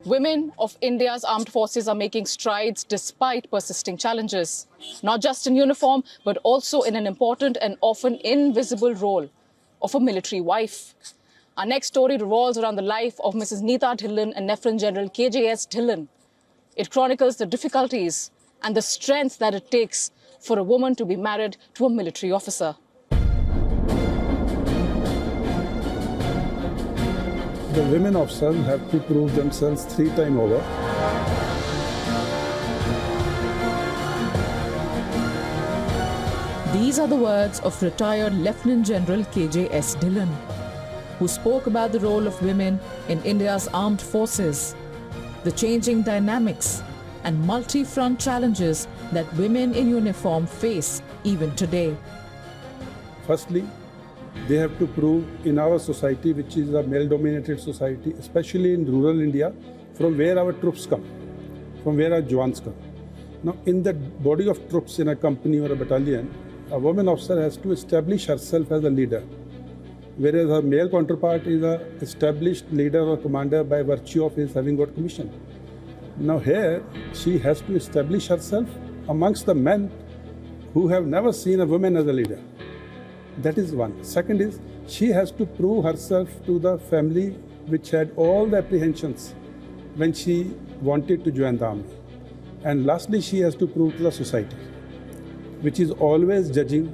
Women of India's armed forces are making strides despite persisting challenges, not just in uniform, but also in an important and often invisible role of a military wife. Our next story revolves around the life of Mrs. Nita Dhillon and Lieutenant General KJS Dhillon. It chronicles the difficulties and the strength that it takes for a woman to be married to a military officer. The women officers have to prove themselves 3 times over. These are the words of retired Lieutenant General KJS Dhillon, who spoke about the role of women in India's armed forces, the changing dynamics and multi-front challenges that women in uniform face even today. Firstly, they have to prove in our society, which is a male-dominated society, especially in rural India, from where our troops come, from where our Jawans come. Now, in the body of troops in a company or a battalion, a woman officer has to establish herself as a leader, whereas her male counterpart is an established leader or commander by virtue of his having got commission. Now here, she has to establish herself amongst the men who have never seen a woman as a leader. That is one. Second is, she has to prove herself to the family which had all the apprehensions when she wanted to join the army. And lastly, she has to prove to the society, which is always judging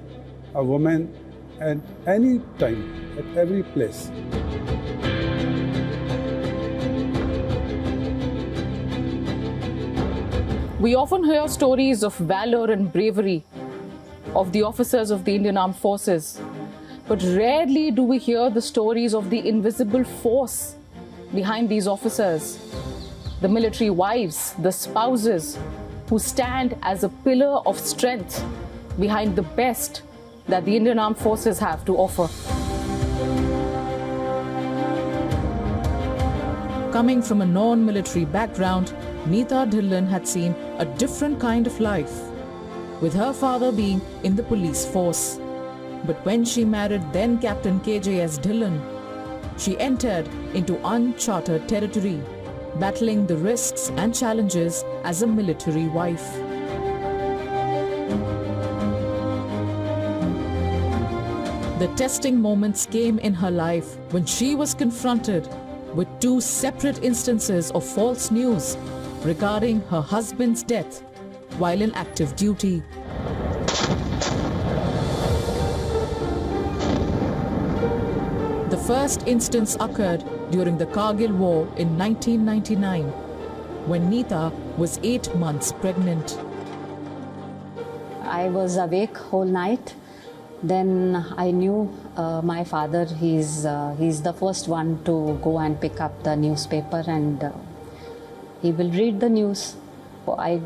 a woman at any time, at every place. We often hear stories of valor and bravery of the officers of the Indian Armed Forces, but rarely do we hear the stories of the invisible force behind these officers, the military wives, the spouses, who stand as a pillar of strength behind the best that the Indian Armed Forces have to offer. Coming from a non-military background, Nita Dhillon had seen a different kind of life, with her father being in the police force. But when she married then Captain KJS Dhillon, she entered into uncharted territory, battling the risks and challenges as a military wife. The testing moments came in her life when she was confronted with 2 separate instances of false news regarding her husband's death while in active duty. The first instance occurred during the Kargil War in 1999, when Nita was 8 months pregnant. I was awake whole night. Then I knew my father, he's the first one to go and pick up the newspaper and he will read the news. I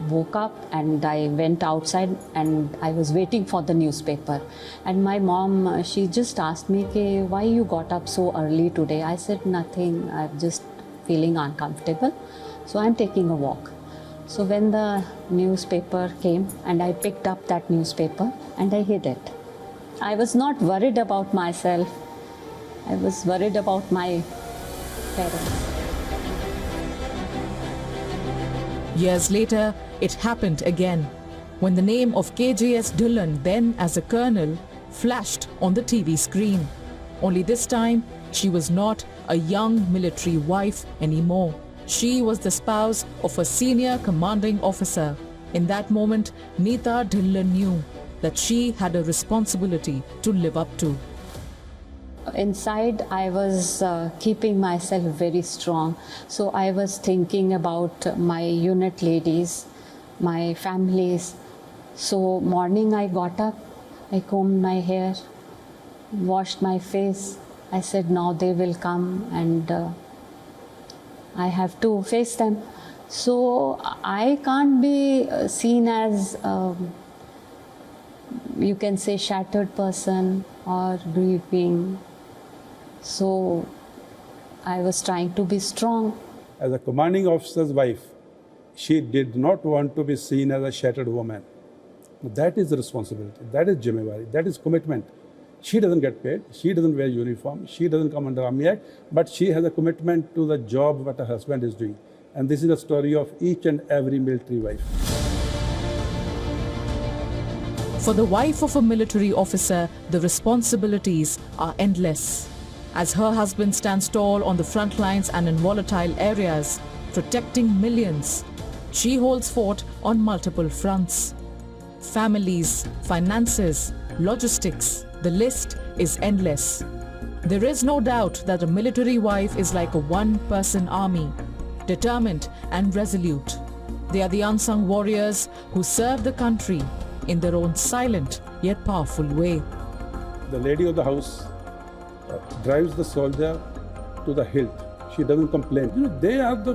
woke up and I went outside and I was waiting for the newspaper. And my mom, she just asked me, why you got up so early today? I said, nothing, I'm just feeling uncomfortable. So I'm taking a walk. So when the newspaper came and I picked up that newspaper and I hid it. I was not worried about myself. I was worried about my parents. Years later, it happened again, when the name of KJS Dhillon, then as a colonel, flashed on the TV screen. Only this time, she was not a young military wife anymore. She was the spouse of a senior commanding officer. In that moment, Nita Dhillon knew that she had a responsibility to live up to. Inside, I was keeping myself very strong. So I was thinking about my unit ladies, my families. So morning I got up, I combed my hair, washed my face. I said, now they will come and I have to face them. So I can't be seen as, you can say, shattered person or grieving. So I was trying to be strong. As a commanding officer's wife, she did not want to be seen as a shattered woman. That is the responsibility, that is jimmewari, that is commitment. She doesn't get paid, she doesn't wear uniform, she doesn't come under Army Act, but she has a commitment to the job what her husband is doing. And this is the story of each and every military wife. For the wife of a military officer, the responsibilities are endless. As her husband stands tall on the front lines and in volatile areas, protecting millions, she holds fort on multiple fronts. Families, finances, logistics, the list is endless. There is no doubt that a military wife is like a one-person army, determined and resolute. They are the unsung warriors who serve the country in their own silent yet powerful way. The lady of the house drives the soldier to the hilt. She doesn't complain. They are the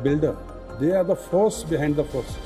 builder. They are the force behind the forces.